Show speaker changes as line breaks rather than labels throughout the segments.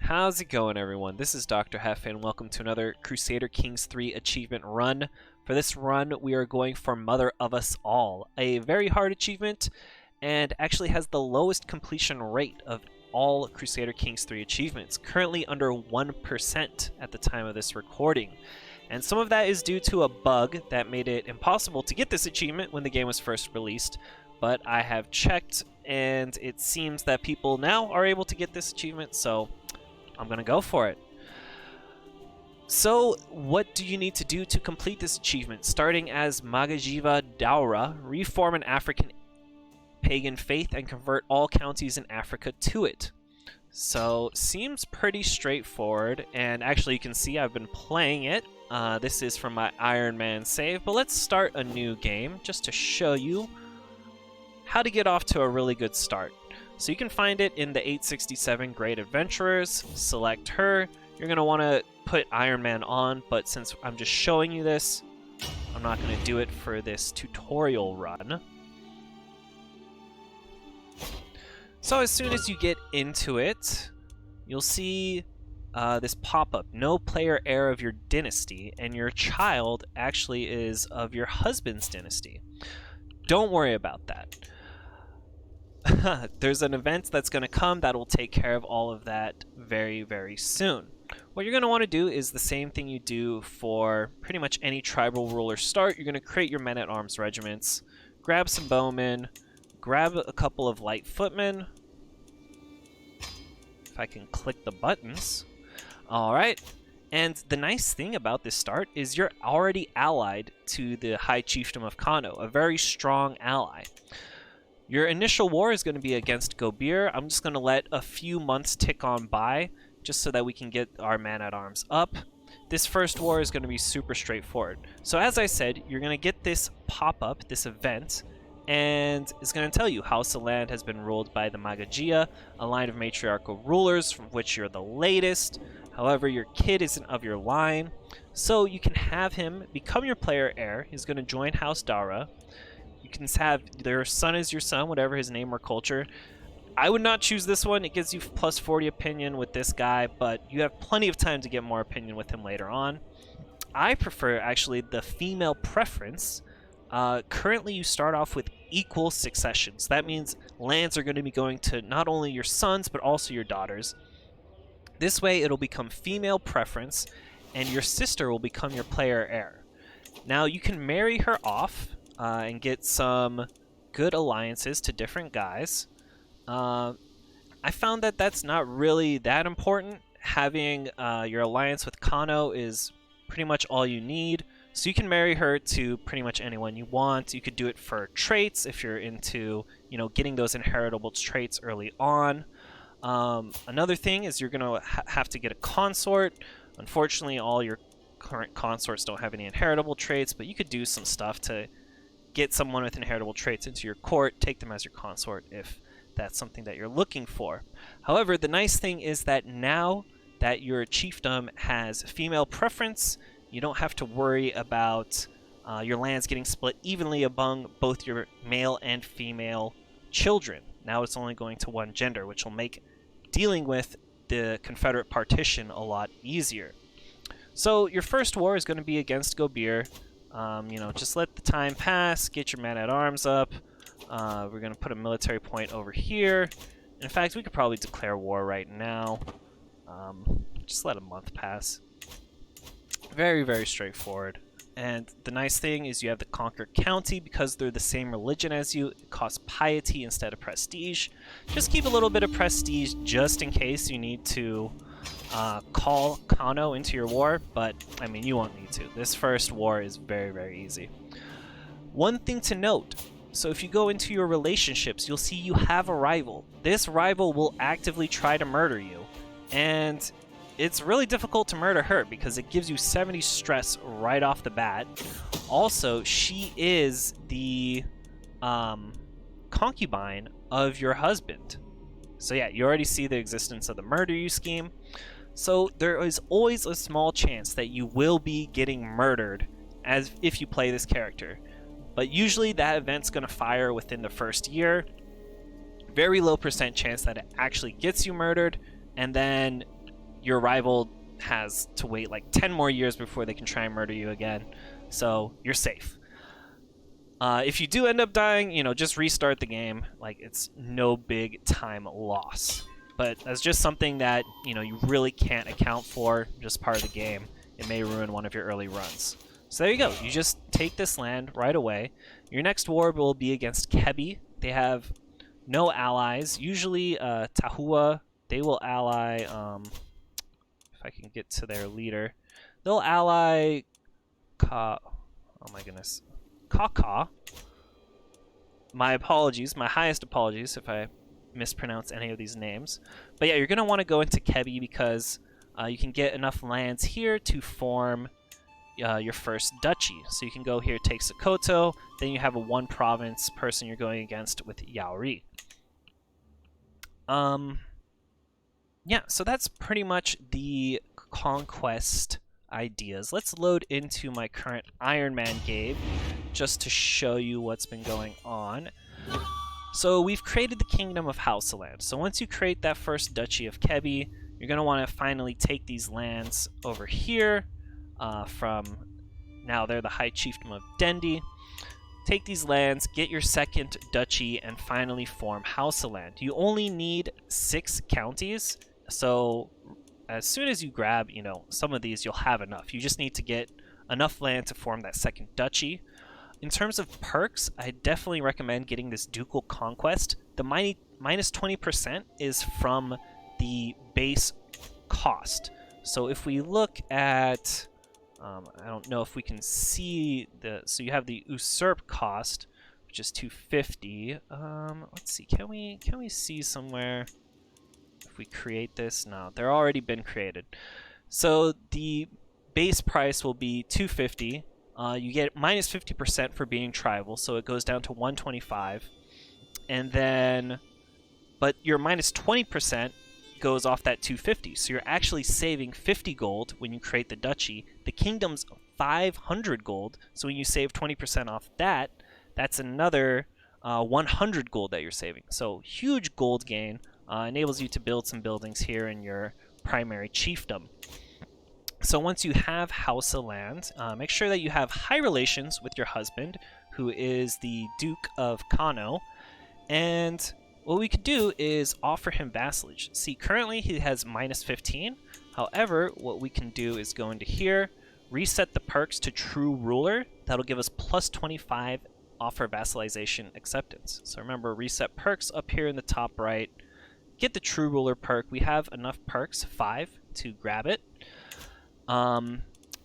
How's it going, everyone? This is DoctorJefe, and welcome to another Crusader Kings 3 achievement run. For this run, we are going for Mother of Us All, a very hard achievement, and actually has the lowest completion rate of all Crusader Kings 3 achievements, currently under 1% at the time of this recording. And some of that is due to a bug that made it impossible to get this achievement when the game was first released, but I have checked, and it seems that people now are able to get this achievement, so I'm gonna go for it. So, what do you need to do to complete this achievement? Starting as Magajiva Daura, reform an African pagan faith and convert all counties in Africa to it. So, seems pretty straightforward, and actually you can see I've been playing it. This is from my Iron Man save, but let's start a new game just to show you how to get off to a really good start. So you can find it in the 867 Great Adventurers, select her. You're going to want to put Iron Man on, but since I'm just showing you this, I'm not going to do it for this tutorial run. So as soon as you get into it, you'll see this pop-up, no player heir of your dynasty, and your child actually is of your husband's dynasty. Don't worry about that. There's an event that's going to come that will take care of all of that very, very soon. What you're going to want to do is the same thing you do for pretty much any tribal ruler start. You're going to create your men-at-arms regiments, grab some bowmen, grab a couple of light footmen. If I can click the buttons. Alright, and the nice thing about this start is you're already allied to the High Chiefdom of Kano, a very strong ally. Your initial war is going to be against Gobir. I'm just going to let a few months tick on by just so that we can get our man-at-arms up. This first war is going to be super straightforward. So as I said, you're going to get this pop-up, this event, and it's going to tell you Hausaland has been ruled by the Magajiva, a line of matriarchal rulers from which you're the latest. However, your kid isn't of your line, so you can have him become your player heir. He's going to join House Daura. You can have their son is your son, whatever his name or culture. I would not choose this one. It gives you plus 40 opinion with this guy, but you have plenty of time to get more opinion with him later on. I prefer actually the female preference. Currently you start off with equal successions. That means lands are going to be going to not only your sons, but also your daughters. This way it'll become female preference, and your sister will become your player heir. Now you can marry her off, and get some good alliances to different guys. I found that that's not really that important. Having your alliance with Kano is pretty much all you need. So you can marry her to pretty much anyone you want. You could do it for traits if you're into, getting those inheritable traits early on. Another thing is you're going to have to get a consort. Unfortunately, all your current consorts don't have any inheritable traits, but you could do some stuff to get someone with inheritable traits into your court, take them as your consort if that's something that you're looking for. However, the nice thing is that now that your chiefdom has female preference, you don't have to worry about your lands getting split evenly among both your male and female children. Now it's only going to one gender, which will make dealing with the Confederate partition a lot easier. So your first war is going to be against Gobir. Just let the time pass, get your man-at-arms up. We're going to put a military point over here. In fact, we could probably declare war right now. Just let a month pass. Very, very straightforward. And the nice thing is you have the conquered county. Because they're the same religion as you, it costs piety instead of prestige. Just keep a little bit of prestige just in case you need to call Kano into your war, but I mean, you won't need to. This first war is very, very easy. One thing to note, so if you go into your relationships, you'll see you have a rival. This rival will actively try to murder you, and it's really difficult to murder her because it gives you 70 stress right off the bat. Also, she is the concubine of your husband. So yeah, you already see the existence of the murder you scheme. So there is always a small chance that you will be getting murdered as if you play this character. But usually that event's going to fire within the first year. Very low % chance that it actually gets you murdered, and then your rival has to wait like 10 more years before they can try and murder you again. So you're safe. If you do end up dying, you know, just restart the game. Like, it's no big time loss. But that's just something that, you know, you really can't account for, just part of the game. It may ruin one of your early runs. So there you go. You just take this land right away. Your next war will be against Kebi. They have no allies. Usually, Tahua, they will ally, if I can get to their leader, they'll ally oh my goodness, Kaka. My apologies, my highest apologies if I mispronounce any of these names. But yeah, you're going to want to go into Kebi because you can get enough lands here to form your first duchy. So you can go here, take Sokoto, then you have a one province person you're going against with Yaori. Yeah, so that's pretty much the conquest ideas. Let's load into my current Iron Man game just to show you what's been going on. So we've created the Kingdom of Hausaland. So once you create that first Duchy of Kebi, you're going to want to finally take these lands over here from, now they're the High Chiefdom of Dendi. Take these lands, get your second duchy, and finally form Hausaland. You only need 6 counties, so as soon as you grab, you know, some of these, you'll have enough. You just need to get enough land to form that second duchy. In terms of perks, I definitely recommend getting this Ducal Conquest. The minus 20% is from the base cost. So if we look at, I don't know if we can see the, so you have the usurp cost, which is 250. Let's see, can we see somewhere if we create this? No, they're already been created. So the base price will be 250. You get minus 50% for being tribal, so it goes down to 125. And then, but your minus 20% goes off that 250, so you're actually saving 50 gold when you create the duchy. The kingdom's 500 gold, so when you save 20% off that, that's another 100 gold that you're saving. So huge gold gain, enables you to build some buildings here in your primary chiefdom. So once you have Hausaland, make sure that you have high relations with your husband, who is the Duke of Kano, and what we could do is offer him vassalage. See, currently he has minus 15. However, what we can do is go into here, reset the perks to True Ruler. That'll give us plus 25 offer vassalization acceptance. So remember, reset perks up here in the top right. Get the True Ruler perk. We have enough perks, 5, to grab it. And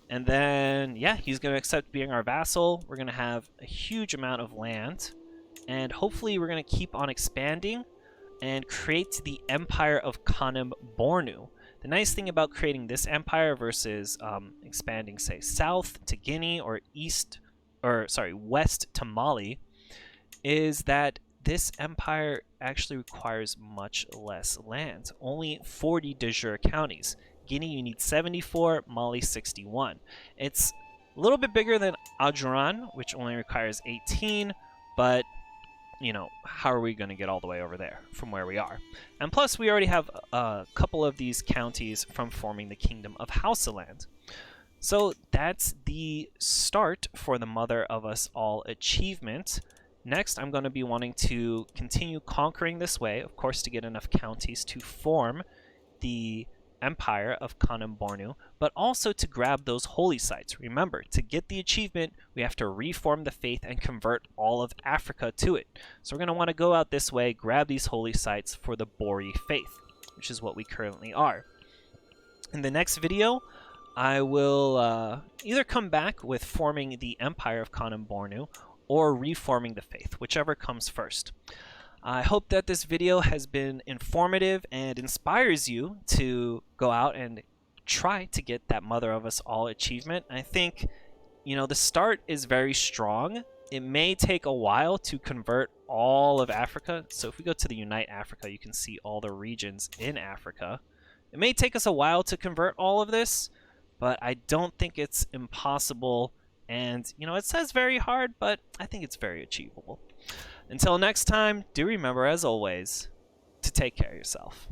then, yeah, he's going to accept being our vassal. We're going to have a huge amount of land. And hopefully we're going to keep on expanding and create the Empire of Kanem Bornu. The nice thing about creating this empire versus expanding, say, south to Guinea or west to Mali is that this empire actually requires much less land. Only 40 de jure counties. Guinea, you need 74, Mali 61. It's a little bit bigger than Ajuran, which only requires 18, but you know, how are we going to get all the way over there from where we are? And plus, we already have a couple of these counties from forming the Kingdom of Hausaland. So that's the start for the Mother of Us All achievement. Next, I'm going to be wanting to continue conquering this way, of course, to get enough counties to form the Empire of Kanem Bornu, but also to grab those holy sites. Remember, to get the achievement, we have to reform the faith and convert all of Africa to it. So we're going to want to go out this way, grab these holy sites for the Bori faith, which is what we currently are. In the next video, I will either come back with forming the Empire of Kanem Bornu or reforming the faith, whichever comes first. I hope that this video has been informative and inspires you to go out and try to get that Mother of Us All achievement. I think, you know, the start is very strong. It may take a while to convert all of Africa. So if we go to the Unite Africa, you can see all the regions in Africa. It may take us a while to convert all of this, but I don't think it's impossible. And, you know, it says very hard, but I think it's very achievable. Until next time, do remember, as always, to take care of yourself.